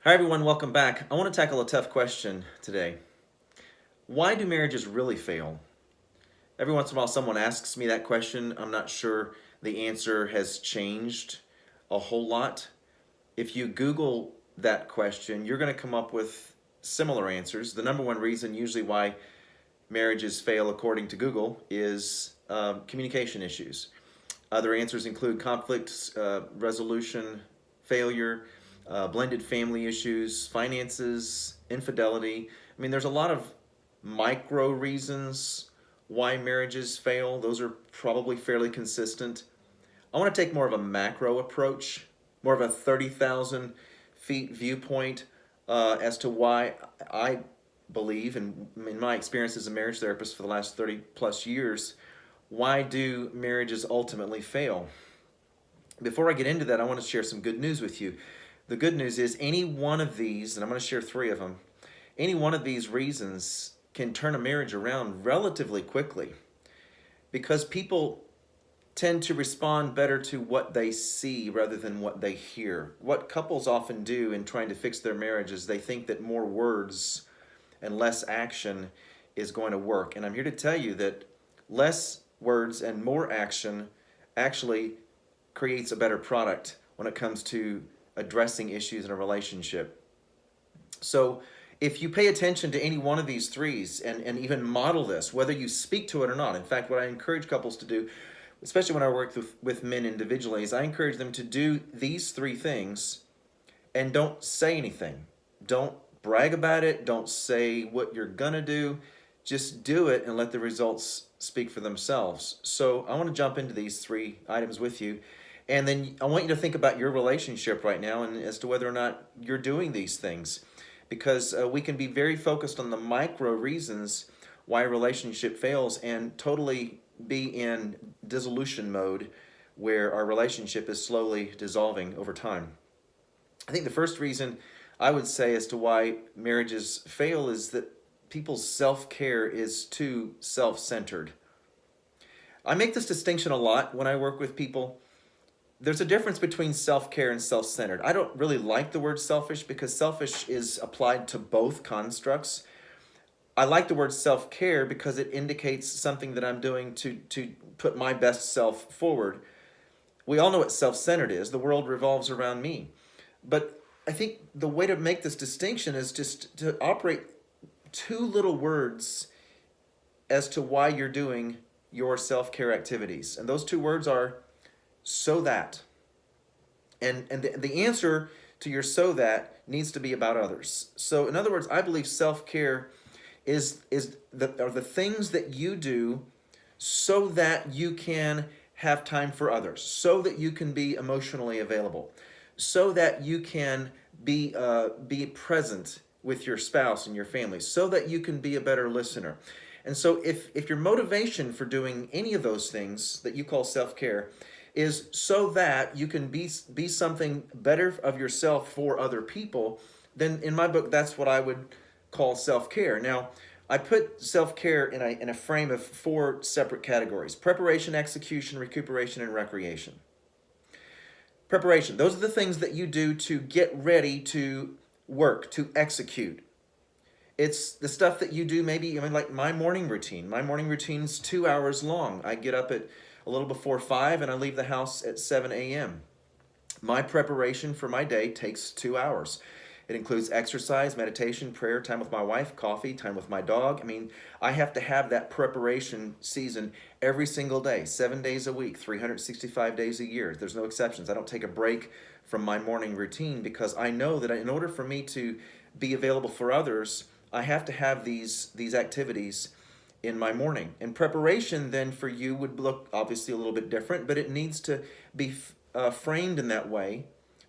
Hi, everyone. Welcome back. I want to tackle a tough question today. Why do marriages really fail? Every once in a while, someone asks me that question. I'm not sure the answer has changed a whole lot. If you Google that question, you're going to come up with similar answers. The number one reason, usually, why marriages fail, according to Google, is communication issues. Other answers include conflict resolution, failure, blended family issues, finances, infidelity. I mean, there's a lot of micro reasons why marriages fail. Those are probably fairly consistent. I want to take more of a macro approach, more of a 30,000 feet viewpoint as to why I believe, and in my experience as a marriage therapist for the last 30 plus years, why do marriages ultimately fail? Before I get into that, I want to share some good news with you. The good news is any one of these, and I'm going to share three of them, any one of these reasons can turn a marriage around relatively quickly because people tend to respond better to what they see rather than what they hear. What couples often do in trying to fix their marriage is they think that more words and less action is going to work. And I'm here to tell you that less words and more action actually creates a better product when it comes to addressing issues in a relationship. So if you pay attention to any one of these threes and even model this, whether you speak to it or not, in fact, what I encourage couples to do, especially when I work with men individually, is I encourage them to do these three things and don't say anything. Don't brag about it. Don't say what you're going to do. Just do it and let the results speak for themselves. So I want to jump into these three items with you. And then I want you to think about your relationship right now and as to whether or not you're doing these things. Because we can be very focused on the micro reasons why a relationship fails and totally be in dissolution mode where our relationship is slowly dissolving over time. I think the first reason I would say as to why marriages fail is that people's self-care is too self-centered. I make this distinction a lot when I work with people. There's a difference between self-care and self-centered. I don't really like the word selfish because selfish is applied to both constructs. I like the word self-care because it indicates something that I'm doing to put my best self forward. We all know what self-centered is. The world revolves around me. But I think the way to make this distinction is just to operate two little words as to why you're doing your self-care activities. And those two words are so that. And the answer to your so that needs to be about others. So in other words, I believe self-care are the things that you do so that you can have time for others, so that you can be emotionally available, so that you can be present with your spouse and your family, so that you can be a better listener. And so if your motivation for doing any of those things that you call self-care is so that you can be something better of yourself for other people, then in my book, that's what I would call self-care. Now, I put self-care in a frame of four separate categories: preparation, execution, recuperation, and recreation. Preparation, those are the things that you do to get ready to work, to execute. It's the stuff that you do maybe, like my morning routine. My morning routine's 2 hours long. I get up at a little before 5 and I leave the house at 7 a.m. My preparation for my day takes 2 hours. It includes exercise, meditation, prayer, time with my wife, coffee, time with my dog. I have to have that preparation season every single day, 7 days a week, 365 days a year. There's no exceptions. I don't take a break from my morning routine because I know that in order for me to be available for others, I have to have these activities in my morning. And preparation then for you would look obviously a little bit different, but it needs to be framed in that way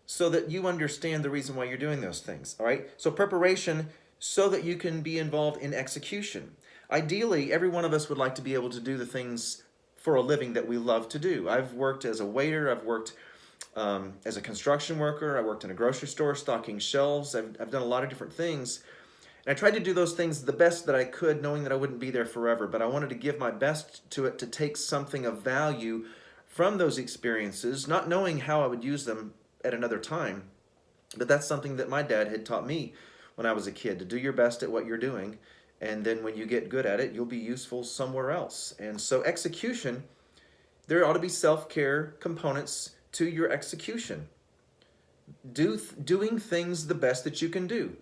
so that you understand the reason why you're doing those things. All right? So preparation so that you can be involved in execution. Ideally, every one of us would like to be able to do the things for a living that we love to do. I've worked as a waiter. I've worked as a construction worker. I worked in a grocery store stocking shelves. I've done a lot of different things. And I tried to do those things the best that I could, knowing that I wouldn't be there forever. But I wanted to give my best to it to take something of value from those experiences, not knowing how I would use them at another time. But that's something that my dad had taught me when I was a kid, to do your best at what you're doing. And then when you get good at it, you'll be useful somewhere else. And so, execution, there ought to be self care components to your execution. Doing things the best that you can do,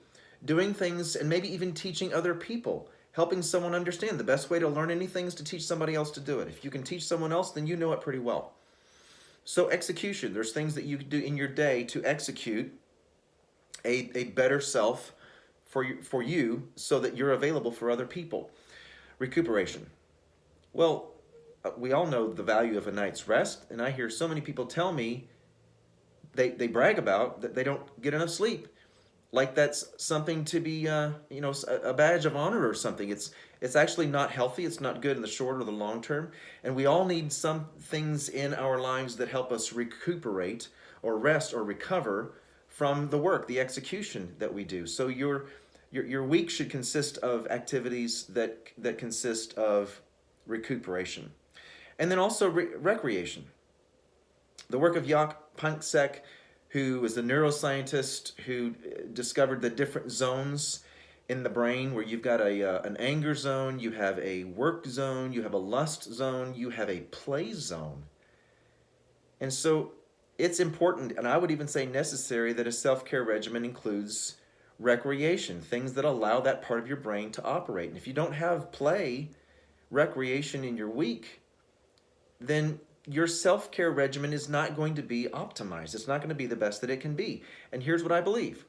doing things and maybe even teaching other people, helping someone understand. The best way to learn anything is to teach somebody else to do it. If you can teach someone else, then you know it pretty well. So execution, there's things that you can do in your day to execute a better self for you so that you're available for other people. Recuperation. Well, we all know the value of a night's rest, and I hear so many people tell me they brag about that they don't get enough sleep, like that's something to be a badge of honor or something. It's actually not healthy. It's not good in the short or the long term. And we all need some things in our lives that help us recuperate or rest or recover from the work, the execution that we do. So your week should consist of activities that consist of recuperation, and then also recreation. The work of Jaak Panksepp, who was the neuroscientist who discovered the different zones in the brain, where you've got an anger zone, you have a work zone, you have a lust zone, you have a play zone. And so it's important, and I would even say necessary, that a self-care regimen includes recreation, things that allow that part of your brain to operate. And if you don't have play, recreation in your week, then your self-care regimen is not going to be optimized. It's not going to be the best that it can be. And here's what I believe.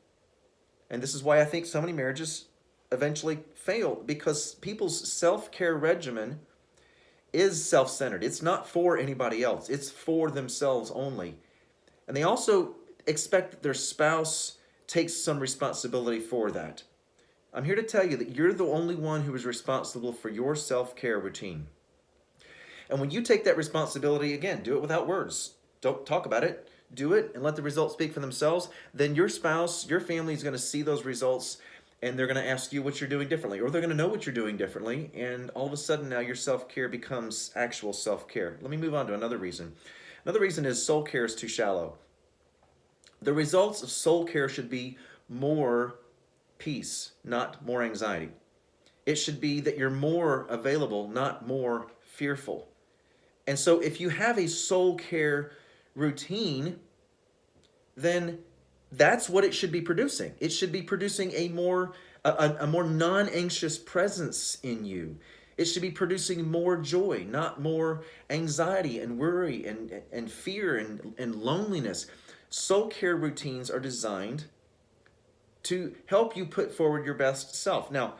And this is why I think so many marriages eventually fail, because people's self-care regimen is self-centered. It's not for anybody else. It's for themselves only. And they also expect that their spouse takes some responsibility for that. I'm here to tell you that you're the only one who is responsible for your self-care routine. And when you take that responsibility, again, do it without words. Don't talk about it. Do it and let the results speak for themselves. Then your spouse, your family is going to see those results, and they're going to ask you what you're doing differently, or they're going to know what you're doing differently. And all of a sudden now your self-care becomes actual self-care. Let me move on to another reason. Another reason is soul care is too shallow. The results of soul care should be more peace, not more anxiety. It should be that you're more available, not more fearful. And so if you have a soul care routine, then that's what it should be producing. It should be producing a more non-anxious presence in you. It should be producing more joy, not more anxiety and worry and fear and loneliness. Soul care routines are designed to help you put forward your best self. Now,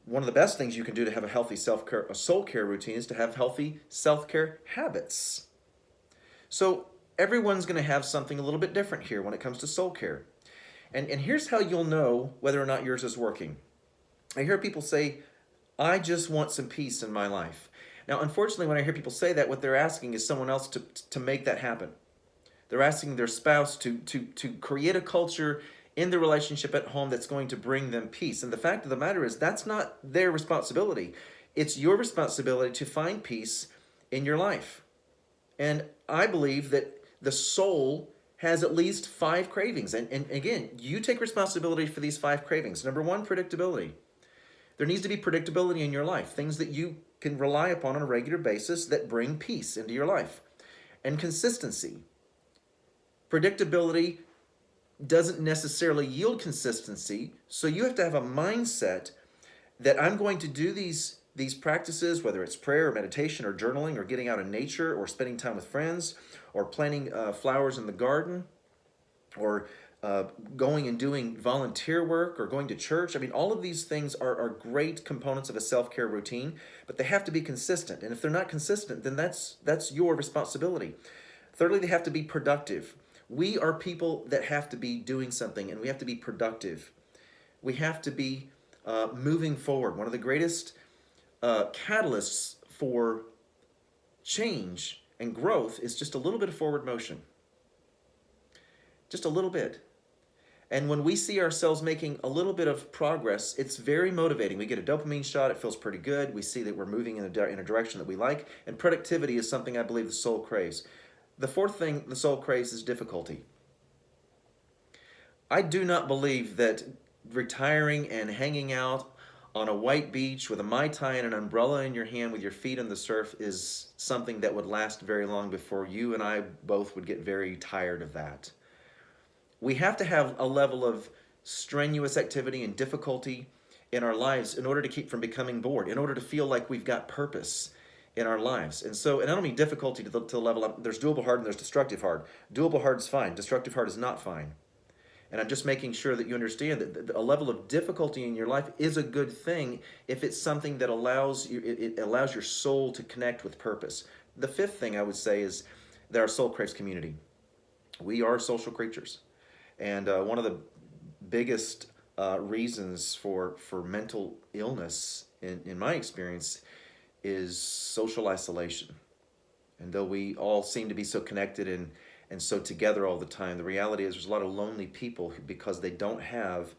one of the best things you can do to have a healthy self-care, a soul care routine, is to have healthy self-care habits. So everyone's going to have something a little bit different here when it comes to soul care. And here's how you'll know whether or not yours is working. I hear people say, I just want some peace in my life. Now, unfortunately, when I hear people say that, what they're asking is someone else to make that happen. They're asking their spouse to create a culture in the relationship at home that's going to bring them peace. And the fact of the matter is, that's not their responsibility. It's your responsibility to find peace in your life. And I believe that the soul has at least 5 cravings. And again, you take responsibility for these 5 cravings. Number 1, predictability. There needs to be predictability in your life, things that you can rely upon on a regular basis that bring peace into your life. And consistency. Predictability doesn't necessarily yield consistency, so you have to have a mindset that I'm going to do these practices, whether it's prayer or meditation or journaling or getting out in nature or spending time with friends or planting flowers in the garden or going and doing volunteer work or going to church. I mean, all of these things are great components of a self-care routine, but they have to be consistent. And if they're not consistent, then that's your responsibility. Thirdly, they have to be productive. We are people that have to be doing something, and we have to be productive. We have to be moving forward. One of the greatest catalysts for change and growth is just a little bit of forward motion. Just a little bit. And when we see ourselves making a little bit of progress, it's very motivating. We get a dopamine shot. It feels pretty good. We see that we're moving in a direction that we like. And productivity is something I believe the soul craves. The fourth thing the soul craves is difficulty. I do not believe that retiring and hanging out on a white beach with a Mai Tai and an umbrella in your hand with your feet in the surf is something that would last very long before you and I both would get very tired of that. We have to have a level of strenuous activity and difficulty in our lives in order to keep from becoming bored, in order to feel like we've got purpose in our lives. And I don't mean difficulty to the level of, there's doable hard and there's destructive hard. Doable hard is fine, destructive hard is not fine. And I'm just making sure that you understand that a level of difficulty in your life is a good thing if it's something that allows you, it allows your soul to connect with purpose. The fifth thing I would say is that our soul craves community. We are social creatures. And one of the biggest reasons for mental illness, in my experience, is social isolation. And though we all seem to be so connected and so together all the time, the reality is there's a lot of lonely people because they don't have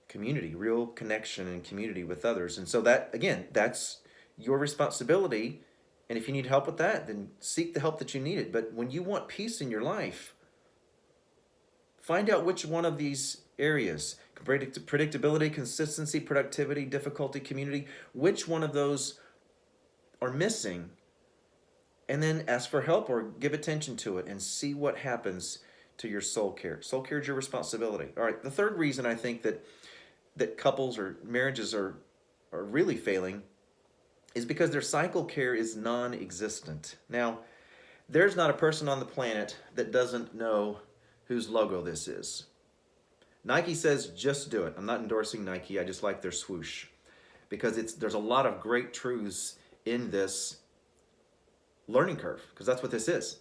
community, real connection and community with others. And so that, again, that's your responsibility. And if you need help with that, then seek the help that you need it. But when you want peace in your life, find out which one of these areas, predictability, consistency, productivity, difficulty, community, which one of those are missing, and then ask for help or give attention to it and see what happens to your soul care. Soul care is your responsibility. All right, the third reason I think that couples or marriages are really failing is because their cycle care is non-existent. Now, there's not a person on the planet that doesn't know whose logo this is. Nike says, just do it. I'm not endorsing Nike, I just like their swoosh. Because there's a lot of great truths in this learning curve, because that's what this is.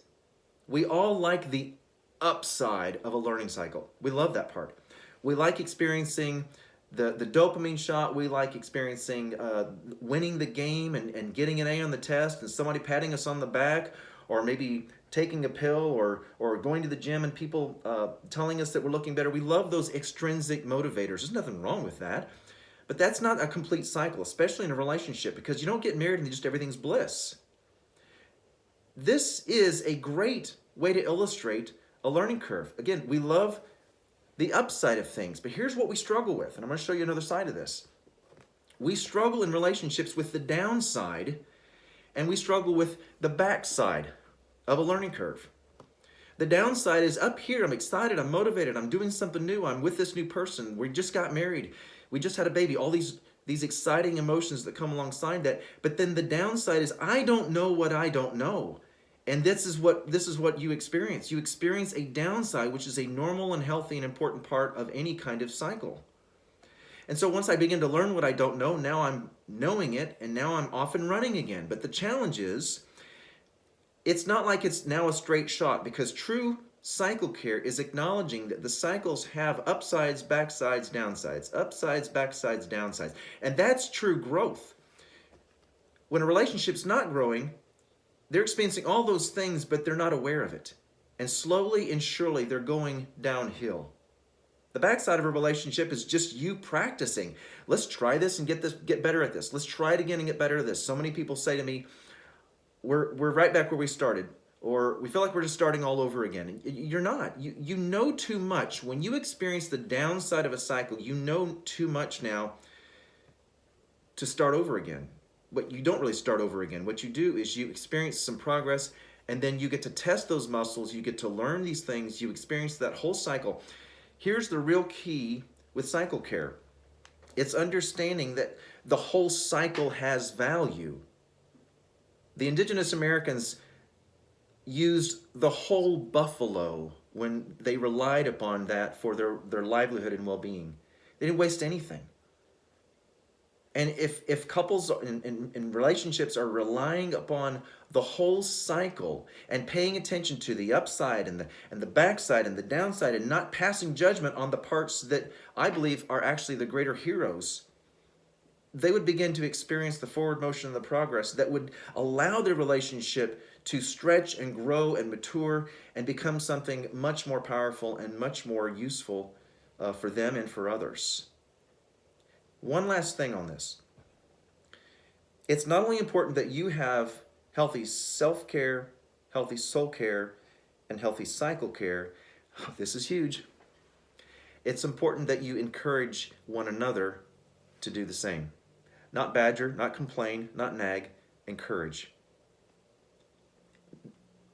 We all like the upside of a learning cycle. We love that part. We like experiencing the dopamine shot. We like experiencing winning the game and getting an A on the test and somebody patting us on the back, or maybe taking a pill or going to the gym and people telling us that we're looking better. We love those extrinsic motivators. There's nothing wrong with that. But that's not a complete cycle, especially in a relationship, because you don't get married and just everything's bliss. This is a great way to illustrate a learning curve. Again, we love the upside of things, but here's what we struggle with, and I'm going to show you another side of this. We struggle in relationships with the downside, and we struggle with the backside of a learning curve. The downside is up here. I'm excited, I'm motivated, I'm doing something new, I'm with this new person, we just got married, we just had a baby, all these exciting emotions that come alongside that. But then the downside is I don't know what I don't know. And this is what you experience. You experience a downside, which is a normal and healthy and important part of any kind of cycle. And so once I begin to learn what I don't know, now I'm knowing it, and now I'm off and running again. But the challenge is, it's not like it's now a straight shot, because true cycle care is acknowledging that the cycles have upsides, backsides, downsides, upsides, backsides, downsides. And that's true growth. When a relationship's not growing, they're experiencing all those things, but they're not aware of it. And slowly and surely, they're going downhill. The backside of a relationship is just you practicing. Let's try this and get better at this. Let's try it again and get better at this. So many people say to me, we're right back where we started, or we feel like we're just starting all over again. You're not. You know too much. When you experience the downside of a cycle, you know too much now to start over again. But you don't really start over again. What you do is you experience some progress, and then you get to test those muscles, you get to learn these things, you experience that whole cycle. Here's the real key with cycle care. It's understanding that the whole cycle has value. The indigenous Americans used the whole buffalo when they relied upon that for their livelihood and well-being. They didn't waste anything. And if couples in relationships are relying upon the whole cycle and paying attention to the upside and the backside and the downside, and not passing judgment on the parts that I believe are actually the greater heroes, they would begin to experience the forward motion and the progress that would allow their relationship to stretch and grow and mature and become something much more powerful and much more useful for them and for others. One last thing on this. It's not only important that you have healthy self-care, healthy soul care, and healthy cycle care. This is huge. it's important that you encourage one another to do the same. Not badger, not complain, not nag, encourage.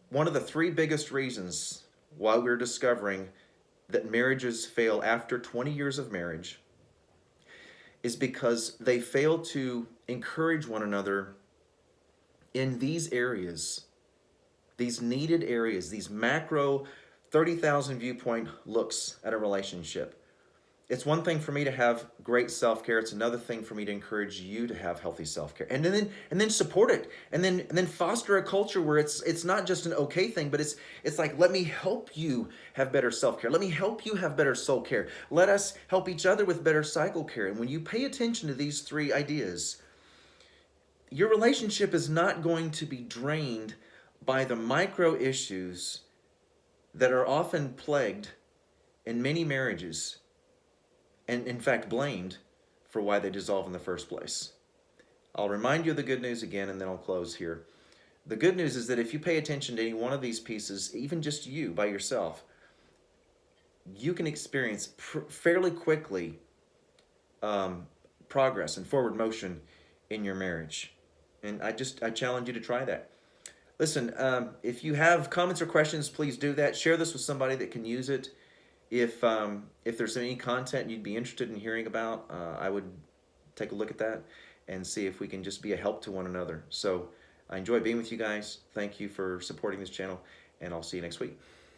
One of the three biggest reasons why we're discovering that marriages fail after 20 years of marriage is because they fail to encourage one another in these areas, these needed areas, these macro 30,000 viewpoint looks at a relationship. It's one thing for me to have great self-care. It's another thing for me to encourage you to have healthy self-care, and then support it, and then foster a culture where it's not just an okay thing, but it's like, let me help you have better self-care. Let me help you have better soul care. Let us help each other with better cycle care. And when you pay attention to these three ideas, your relationship is not going to be drained by the micro issues that are often plagued in many marriages, and in fact blamed for why they dissolve in the first place. I'll remind you of the good news again, and then I'll close here. The good news is that if you pay attention to any one of these pieces, even just you by yourself, you can experience fairly quickly progress and forward motion in your marriage. And I challenge you to try that. Listen, if you have comments or questions, please do that. Share this with somebody that can use it. If there's any content you'd be interested in hearing about, I would take a look at that and see if we can just be a help to one another. So I enjoy being with you guys. Thank you for supporting this channel, and I'll see you next week.